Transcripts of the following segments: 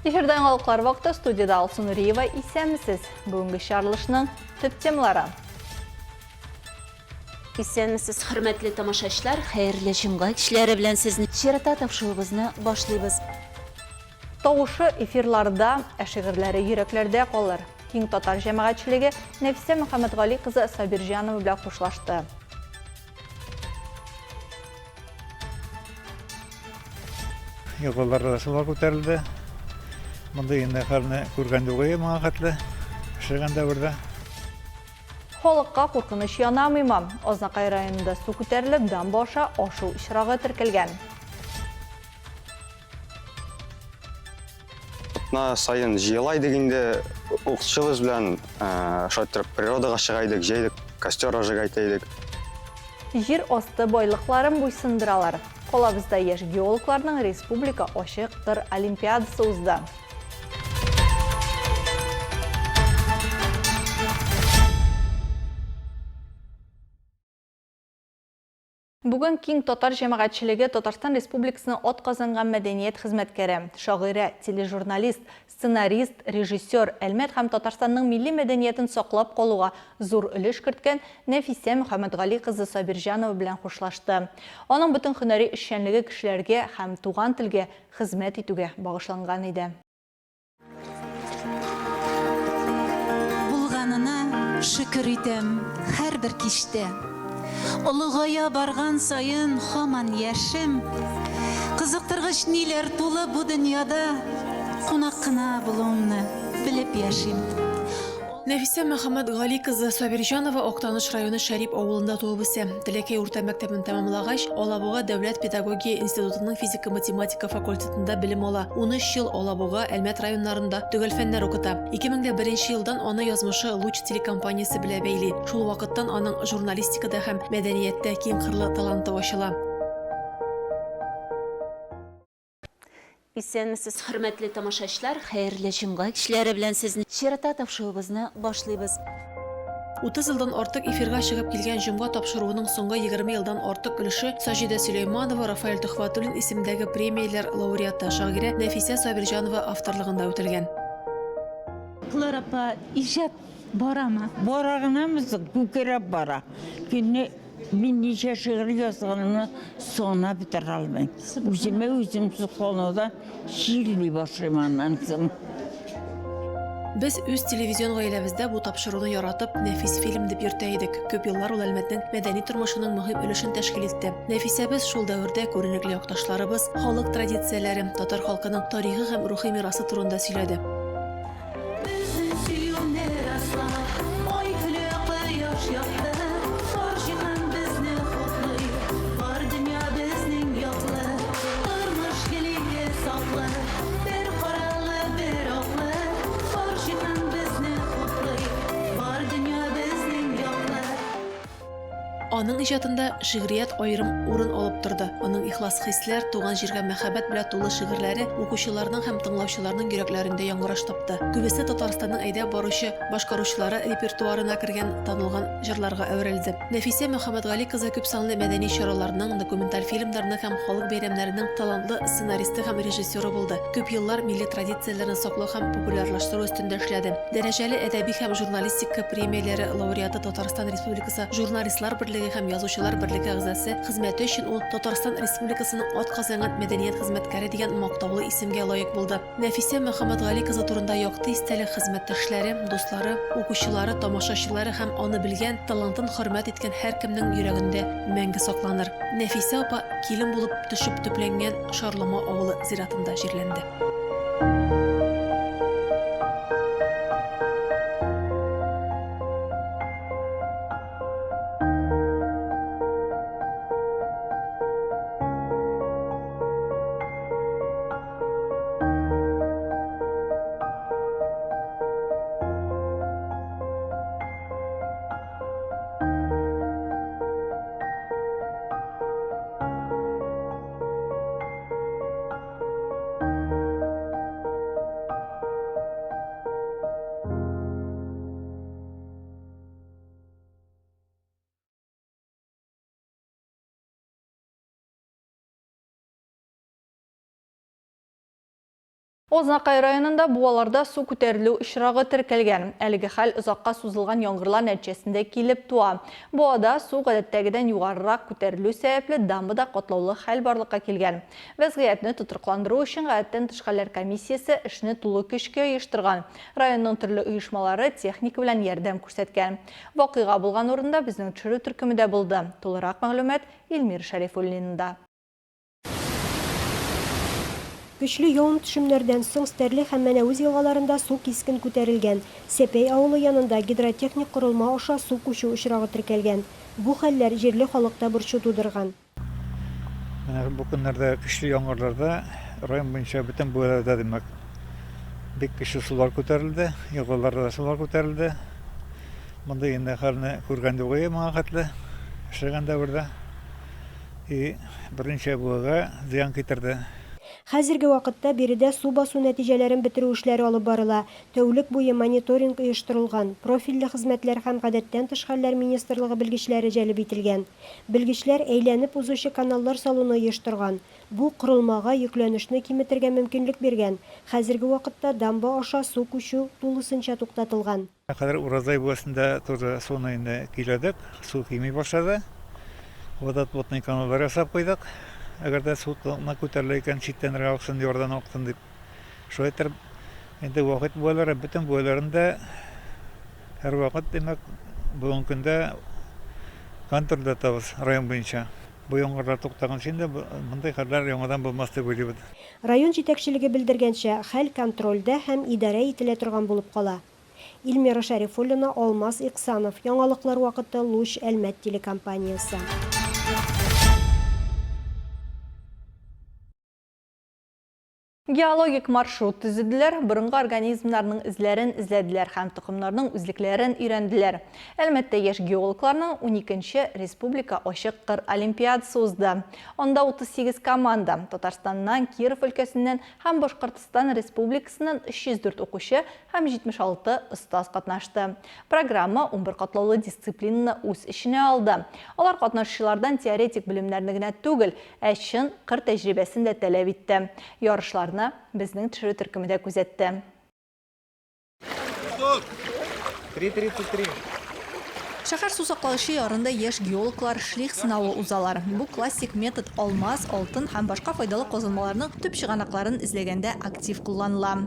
Эфирден қалықлар вақты студияда Алсын Үриева исәмісіз. Бүгінгі шарылышының түп темалары. Исәмісіз, хөрмәтле тамашачылар, хәерле җомга кичләре белән сезне чирата тапшыруыбызны башлыйбыз. Тавышы эфирларда, шигырьләре йөрәкләрдә калыр. Киң татар җәмәгатьчелеге Нәфисә Мөхәммәдгали кызы Сабирҗанова белән хушлашты. Йолаларда шулар күтәрелде. Монда инде хәлне күргән югы моңа хәтле. Шигәндә бердә. Халыкка куркыныч янамыйма. Азнакай районында су күтәрелеп, дан баша ашу ишрагы теркәлгән. Сайын җыелайдык инде укытучыбыз белән шайтырып природага чыгайдык, җәйдек костер ажыгайтайдык. Җир асты байлыкларын буйсындыралар. Колабызда яшь геологларның республика ачык кыр олимпиадасы узды. Бүген киң татар җәмәгатьчелеге Татарстан Республикасының атказанган мәдәният хезмәткәре, шагыйрә, тележурналист, сценарист, режиссер, Әлмәт һәм Татарстанның милли мәдәниятен саклап калуга зур өлеш керткән Нәфисә Мөхәммәдгали кызы Сабирҗанова белән хушлашты. Аның бөтен һөнәри эшчәнлеге кешеләргә һәм туган телгә хезмәт итүгә багышланган иде. Булганына шөкер итәм һәрбер кичтә. Олыгая барган сайын һаман яшем. Кызыктыргыч ниләр тулы бу дөньяда. Кунак кына булуымны белеп яшим. Нәфисә Мөхәммәдгали кызы Сабирҗанова Актаныш районы Шәрип авылында туып үсә. Тәләкәй урта мәктәбен тәмамлагач, Алабуга дәүләт педагогия институтының физика-математика факультетында белем ала. 13 ел Алабуга, Әлмәт районнарында төгәл фәннәр укыта. 2001 елдан аны язмышы Луч телекомпаниясе белән бәйли. Шул вакыттан аның журналистикада һәм мәдәнияттә киң кырлы таланты ачыла. Исәнмесез, хөрмәтле тамашачылар, хәерле җомга кичләре белән сезне чирата тапшыруыбызны башлыйбыз. 30 елдан артык эфирга чыгып килгән җомга тапшыруының соңгы 20 елдан артык өлеше Саҗидә Сөләйманова, Рафаэль Төхвәтуллин исемендәге премияләр лауреаты шагыйрә Нәфисә Сабирҗанова авторлыгында үтелгән. Клара апа, иҗат барамы? Барагынамыз күкереп бара. Кине мин ничә шигырь язганымны сона бетерә алмыйм. Үземә үзем сукалуда шигырь башлыйм аннан соң. Без үз телевизион гаиләбездә бу тапшыруны яратып, нәфис фильм дип йөртә идек. Күп еллар ул Әлмәтнең мәдәни тормышының мөһим өлешен тәшкил итте. Нәфисәбез шул дәвердә күренекле якташларыбыз, халык традицияләре, татар халкының тарихи һәм рухи мирасы турында сөйләде. Аның иҗатында шигърият аерым урын алып торды. Аның ихлас хисләр, туган җиргә мәхәббәт белән тулы шигырьләре укучыларның һәм тыңлаучыларның йөрәкләрендә яңгыраш тапты. Күбесе Татарстанның әйдә баручы башкаручылары репертуарына кергән танылган җырларга әверелде. Нәфисә Мөхәммәдгали кызы күп санлы мәдәни чараларның, документаль фильмнарның һәм халык бәйрәмнәренең талантлы сценаристы һәм режиссеры булды. Күп еллар милли традицияләрне саклау һәм популярлаштыру өстендә эшләде. Дәрәҗәле әдәби һәм журналистика премияләре лауреаты Татарстан Республикасы журналистлар берлеге һәм язучылар берлеге әгъзасы, хезмәте өчен ул Татарстан Республикасының атказанган мәдәният хезмәткәре дигән мактаулы исемгә лаек булды. Нәфисә Мөхәммәдгали кызы турында якты истәлек хезмәттәшләре, дуслары, укучылары, тамашачылары һәм аны белгән, талантын хөрмәт иткән һәркемнең йөрәгендә мәңге сакланыр. Нәфисә апа килен булып төшеп төпләнгән Шарлама авылы зиратында җирләнде. Ознакай районында буаларда су күтәрелү очрагы теркәлгән. Әлеге хәл озакка сузылган яңгырлар нәтиҗәсендә килеп туа. Буада су гадәттәгедән югарырак күтәрелү сәбәпле дамбада катлаулы хәл барлыкка килгән. Вәзгыятьне тотрыкландыру өчен гадәттән тыш хәлләр комиссиясе эшне тулы көчкә оештырган. Районның төрле оешмалары техника белән ярдәм күрсәткән. Вакыйга булган урында безнең төшерү төркемендә булды. Тулырак мәгълүмат Илмир Шәрифуллинда. Көчле явым төшемнәрдән соң Стәрле һәм Мәнәүз елгаларында су кискен күтәрелгән. Сәпәй авылы янында гидротехник корылма аша су күчү очрагы теркәлгән. Бу хәлләр җирле халыкта борчу тудырган. Бу көннәрдә көчле яңгырларда район буенча бөтен буйларда димәк бик көчле сулар күтәрелде, елгаларда сулар күтәрелде. Монда инде хәлне күргән югы моңа хәтле эшләгәндә burada. И беренче буга зыян китерде. Хәзерге вакытта биредә су басу нәтиҗәләрен бетерү эшләре алып барыла. Тәүлек буе мониторинг оештырылган. Профильле хезмәтләр һәм гадәттән тыш хәлләр министрлыгы белгечләре җәлеп ителгән. Белгечләр әйләнеп узучы каналлар салуны оештырган. Бу корылмага йөкләнешне киметергә мөмкинлек биргән. Хәзерге вакытта дамба аша су күчү тулысынча туктатылган. Хәзер Уразай буасында тоже суны инде киләдек, су кими башлады. Водотводный каналлар ясап куйдык. Әгәр дә судна күтәрелә икән читтән аксын, ярдан аксын дип. Шулай итеп, инде вакыт буйлары бөтен буйларында һәр вакыт демәк бүгенге көндә контрольдә табыз район буенча. Бу яңгырлар туктаган инде мондай хәлләр яңадан булмас дип уйлыйбыз. Район җитәкчелеге белдергәнчә, хәл контрольдә һәм идарә ителә торган булып кала. Илмира Шәрифуллина, Алмаз Иксанов. Яңалыклар вакыты Луч Әлмәт телекомпаниясе. Геологик маршрут төзеделәр, борынгы организмнарның изләрен эзләделәр һәм тукымнарның үзлекләрен өйрәнделәр. Әлмәттә яшь геологларның 12-нче Республика ачык кыр олимпиадасы узды. Анда 38 команда Татарстаннан, Киров өлкәсеннән һәм Башкортстан Республикасыннан 304 укучы һәм 76 остаз катнашты. Программа 11 катлаулы дисциплинаны үз эченә алды. Алар катнашучылардан теоретик белемнәрне генә түгел, ә чын кыр тәҗрибәсен дә таләп итте. Ярышлар безнең төшерү төркемендә күзәтте. 3:33. Шәһәр су саклаучы ярында яшь геологлар шлих сынавы узалар. Бу классик метод алмаз, алтын һәм башка файдалы казылмаларның төп чыганакларын эзләгәндә актив кулланыла.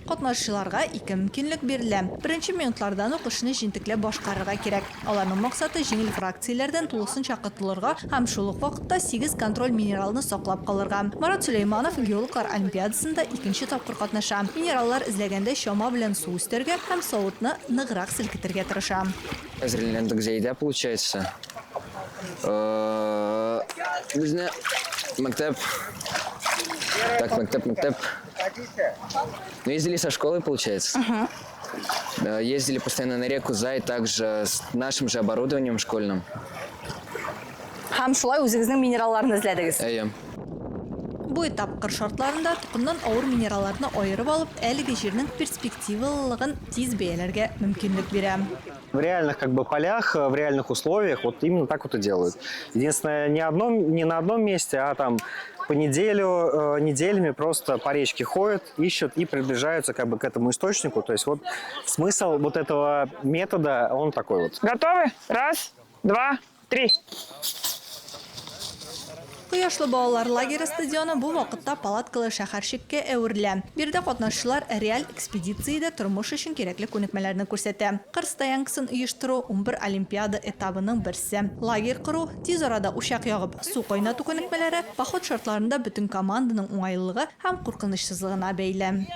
Катнашучыларга 2 мөмкинлек бирелә. Беренче минутлардан ук эшне җентекләп башкарырга кирәк. Аларның максаты җиңел фракцияләрдән тулысынча котылырга һәм шул ук вакытта 8 контроль минералны саклап калырга. Марат Сөләйманов геологлар олимпиадасында 2нче тапкыр катнаша. Минераллар эзләгәндә чама белән су үстергә һәм савытны ныграк селкетергә тырыша. Әзерләндек Зәйдә, получается. Безне мәктәп. Мәктәп. Ну, ездили со школы, получается. Ездили постоянно на реку Зай, также с нашим же оборудованием школьным. Һәм шулай үзегезнең минералларны эзләдегез. Әйе. Бу этап кыр шартларында тукымнан авыр минералларны аерып алып, әлеге җирнең перспективалылыгын тиз бәяләргә мөмкинлек бирә. В реальных полях, в реальных условиях вот именно так вот и делают. Единственное, не на одном месте, а там по неделями просто по речке ходят, ищут и приближаются к этому источнику. То есть вот смысл вот этого метода, он такой вот. Готовы? 1, 2, 3. Кояшлы балалар лагере стадионы бу вакытта палаткалы шәһәрчеккә әверелә. Бирдә катнашучылар реаль экспедициядә тормыш өчен кирәкле күнекмәләрне күрсәтә. Кыр стоянкасын оештыру 11 олимпиада этабының берсе. Лагерь кору, тиз арада учак ягып, су кайнату күнекмәләре поход шартларында бөтен команданың уңайлылыгы һәм куркынычсызлыгына бәйле.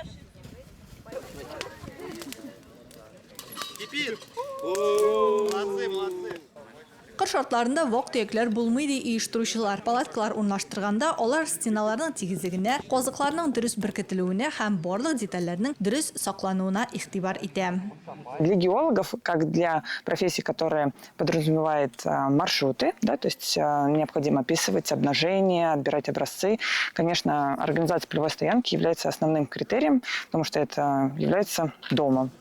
Кыр шартларында вак-төякләр булмый ди оештыручылар. Палаткалар урнаштырганда алар стеналарның тигезлегенә, казыкларның дөрес беркетелүенә һәм барлык детальләрнең дөрес саклануына игътибар итә. Для геологов, как для профессии, которая подразумевает маршруты, да, то есть необходимо описывать обнажение, отбирать образцы, конечно, организация полевой стоянки является основным критерием, потому что это является домом.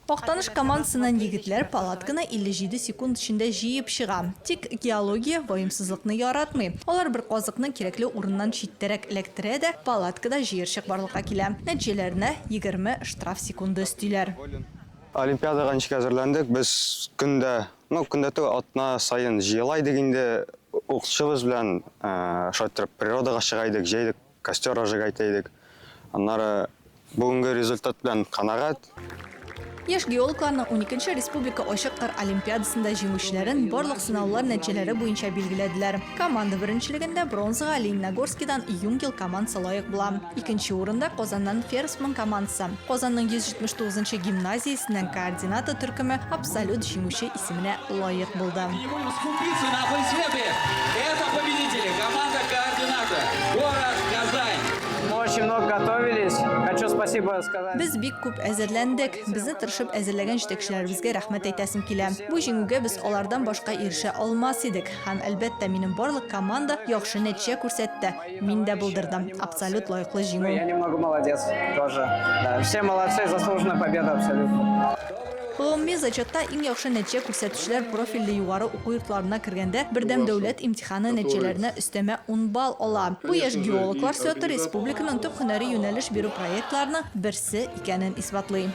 Актаныш командасынан егетләр палатканы 57 секунд эчендә җыеп чыга. Тик геология ваемсызлыкны яратмый. Алар бер казыкны кирәкле урыннан читтәрәк эләктерә дә палаткада җыерчык барлыкка килә. Нәтиҗәләренә 20 штраф секунды өстиләр. Олимпиадаға ничек әзерләндек, біз күндә атна сайын җыелайдык инде, укытучыбыз белән шайтырып природаға чыгайдык, җәйдек, костер ажыгайтайдык. Аннары бүгенге результат белән канагать. Яшь геологларның 12-нче республика ачык кыр олимпиадасында җиңүчеләрен барлык сынаулар нәтиҗәләре буенча билгеләделәр. Команда беренчелегендә бронзага Лениногорскидан Юнгел командасы лаек була. Икенче урында Казаннан Ферсман командасы. Казанның 179-нчы гимназиясеннән координаты төркеме абсолют җиңүче исеменә лаек булды. Очень много готовились. Хочу спасибо сказать. Без бик күп әзерләндек. Безне тырышып әзерләгән җитәкчеләребезгә рәхмәт әйтәсем килә. Бу җиңүгә без алардан башка ирешә алмас идек. Һәм әлбәттә минем барлык команда яхшы нәтиҗә күрсәтте. Мин дә булдырдым. Абсолют лаеклы җиңү. Я немного молодец тоже. Да, все молодцы, заслуженная победа абсолютно. Гомуми зачетта иң яхшы нәтиҗә күрсәтүчеләр профильле югары уку йортларына кергәндә бердәм дәүләт имтиханы нәтиҗәләренә өстәмә 10 балл ала. Бу яшь геологлар сөте республиканың төп һөнәри юнәлеш бирү проектларының берсе икәнен исбатлый.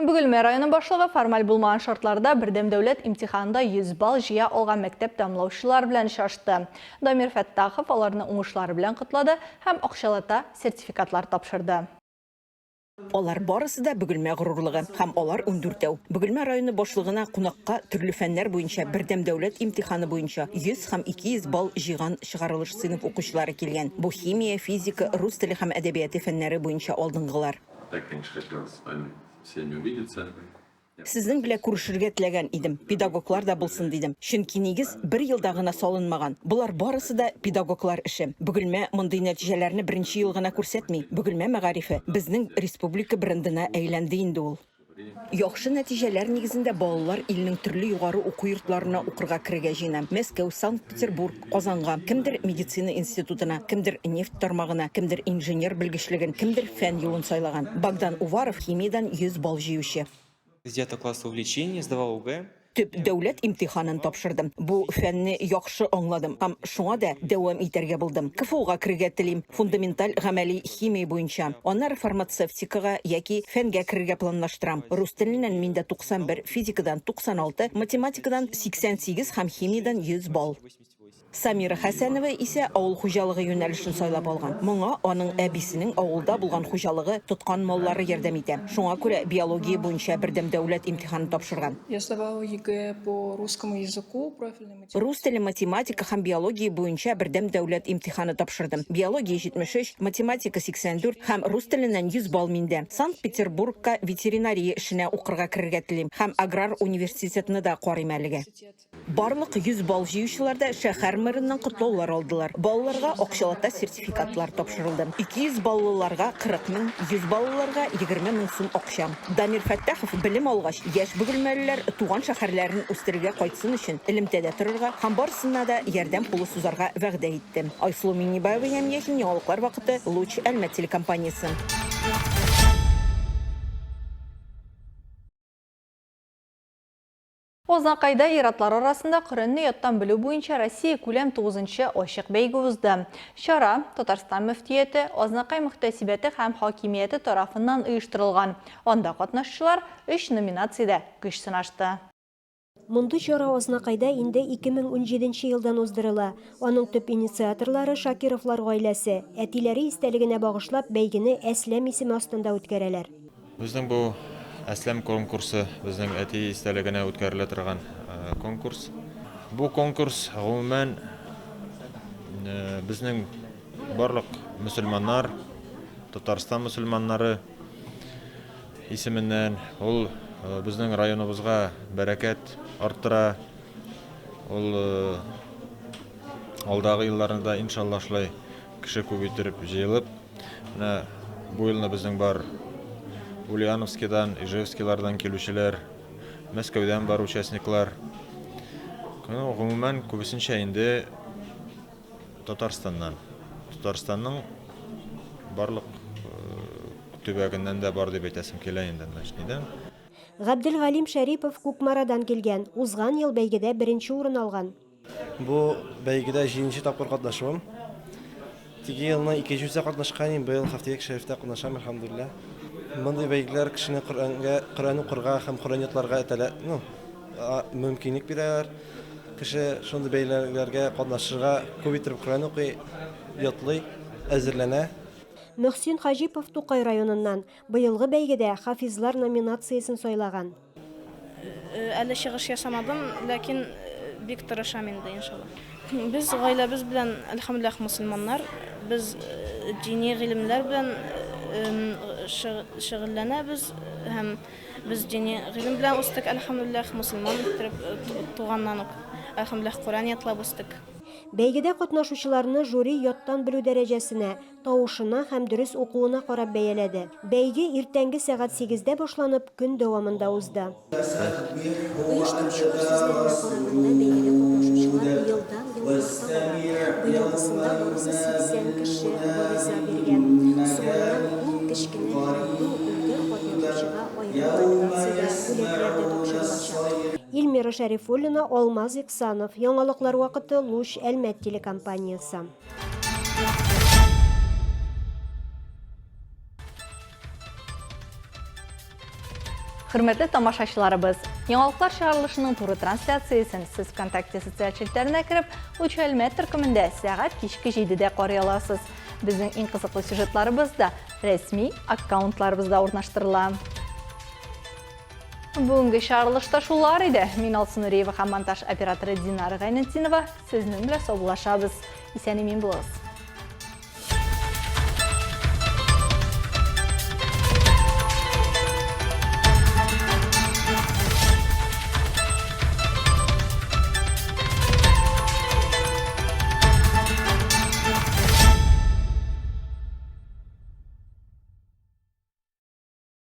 Бөгелмә районы башлыгы формаль булмаган шартларда бердәм дәүләт имтиханында 100 балл җыя алган мәктәп тәмамлаучылар белән шашты. Дамир Фәттахов аларны уңышлары белән котлады һәм акчалата сертификатлар тапшырды. Алар барысы да Бөгелмә горурлыгы һәм алар 14-тәү. Бөгелмә районы башлыгына кунакка төрле фәннәр буенча бердәм дәүләт имтиханы буенча 100 һәм 200 балл җыйган чыгарылыш сыйныф укучылары килгән. Бу химия, физика, рус теле һәм әдәбияты фәннәре буенча алдынгылар. Сезнең белән күрешергә теләгән идем. Педагоглар да булсын дидем. Чөнки нигез бер елда гына салынмаган. Булар барысы да педагоглар эше. Бөгелмә мондый нәтиҗәләрне беренче ел гына күрсәтми. Бөгелмә мәгарифе безнең республика брендына әйләнде инде ул. Яхшы нәтиҗәләр нигезендә балалар илнең төрле югары уку йортларына укырга керергә җыена. Мәскәү, Санкт-Петербург, Казанга, кемдер медицина институтына, кемдер нефть тармагына, кемдер инженер белгечлеген, кемдер фән юлын сайлаган. Богдан Уваров химиядан 100 балл җыючы. С 9 класса увлечения, сдавал УГ. Төп дәүләт имтиханын тапшырдым. Бу фәнне яхшы аңладым һәм шуңа да дәвам итәргә булдым. КФУга керергә телим, фундаменталь гамәли химия буенча. Аннары фармацевтикага яки фәнгә керергә планлаштырам. Рус теленнән миндә 91, физикадан 96, математикадан 88 һәм химиядан 100 балл. Самира Хәсәнова исә авыл хуҗалыгы юнәлешен сайлап алган. Моңа аның әбисенең авылда булган хуҗалыгы тоткан маллары ярдәм итә. Шуңа күрә биология буенча бердәм дәүләт имтиханын тапшырган. Я сдавала ЕГЭ по русскому языку, профильный математика. Рус теле, математика һәм биология буенча бердәм дәүләт имтиханы тапшырдым. Биология 73, математика 84 һәм рус теленнән 100 балл миндә. Санкт-Петербургка ветеринария эшенә укырга керергә телим һәм аграр университетны да карыйм әлегә. Барлык 100 балл җыючыларда шәһәр мэрыннан котлаулар алдылар. Балаларга акчалата сертификатлар тапшырылды. 200 баллыларга 40 мең, 100 баллыларга 20 мең сум акча. Дамир Фәттахов белем алгач, яшь бөгелмәлеләр туган шәһәрләрен үстерергә кайтсын өчен элемтәдә торырга һәм барысына да ярдәм пулы сузарга вәгъдә итте. Айсылу Миннибаева, Ямьяхин, яңалыклар вакыты, Луч Әлмәт телекомпаниясе. Ознакайда иратлар арасында Коръәнне яттан белү буенча Россия күләм 9-нчы ачык бәйге узды. Чара Татарстан мөфтияте, Ознакай мөхтәсибәте һәм хакимияте тарафыннан оештырылган. Анда катнашчылар 3 номинациядә көч сынашты. Мондый чара Ознакайда инде 2017 елдан уздырыла. Аның төп инициаторлары Шакировлар гаиләсе. Әтиләре истәлегенә багышлап бәйгене Әсләм исеме астында үткәрәләр. Безнең бу Әсләм конкурсы безнең әти истәлегенә үткәрелә торган конкурс. Бу конкурс гомумән безнең барлык мөселманнар, Татарстан мөселманнары исеменнән ул безнең районыбызга бәрәкәт арттыра. Ул алдагы елларда иншалла шулай кеше күбәйтеп җыелып, менә бу елны безнең бар Ульяновскидан, Ижевскилардан килүчеләр, Мәскәүдән бар участниклар. Гомумән күбесенчә инде Татарстаннан. Татарстанның барлык төбәгеннән дә бар дип әйтәсем килә инде, начнидан. Габделгалим Шәрипов Кукмарадан килгән. Узган ел бәйгедә беренче урын алган. Бу бәйгедә 7нче тапкыр катнашуым. Теге елны 2нче үзе катнашкан, быел Хафтияк Шәрифтә катнашам, әлхәмдүлилlah. Мондый бәйгеләр кешене Коръән укырга һәм Коръән ятларга мөмкинлек бирәләр. Кеше шундый бәйгеләргә катнашырга, күп итеп Коръән укый, ятлый, әзерләнә. Мөхсин Хаҗипов Тукай районыннан быелгы бәйгедә хафизлар номинациясын сайлаган. Әле чыгыш ясамадым, ләкин бик тырышам инде иншалла. Без гаиләбез белән, әлхәмдүлилләх, мусламаннар, без дини гыйлемләр белән шөгыльләнәбез һәм без дини гыйлем белән үстек, әлхәмдүлилләх, мусламан итеп туганнан ук, әлхәмдүлилләх, Коръән ятлап үстек. Бәйгедә катнашучыларны жюри яттан белү дәрәҗәсенә, тавышына һәм дөрес укуына карап бәяләде. Бәйге иртәнге сәгать 8-дә башланып, көн дәвамында узды. Оештыручылар сүзләренә караганда, бәйгедә катнашучылар елдан-ел арта. Быелгысында барысы 80 кеше гариза биргән. Соңыннан ул кечкенә һәм өлкә катнашучыга аерым номинациядә бүләкләрдә тапшырылачак. Илмира Шәрифуллина, Алмаз Иксанов. Яңалыклар вакыты, Луч, Әлмәт телекомпаниясы. Хөрмәтле тамашачыларыбыз, яңалыклар чыгарылышының туры трансляциясын сез ВКонтакте социаль челтәренә кереп, Луч Әлмәт төркемендә сәгать кичке 7-дә карый аласыз. Безнең иң кызыклы сюжетларыбыз да рәсми аккаунтларыбызда урнаштырыла. Бүгінгі чыгарылышта шулар иде. Мин Алсын Нуриева һәм монтаж операторы Динара Гайнетдинова сезнең белән саубуллашабыз. Исән-имин булыгыз.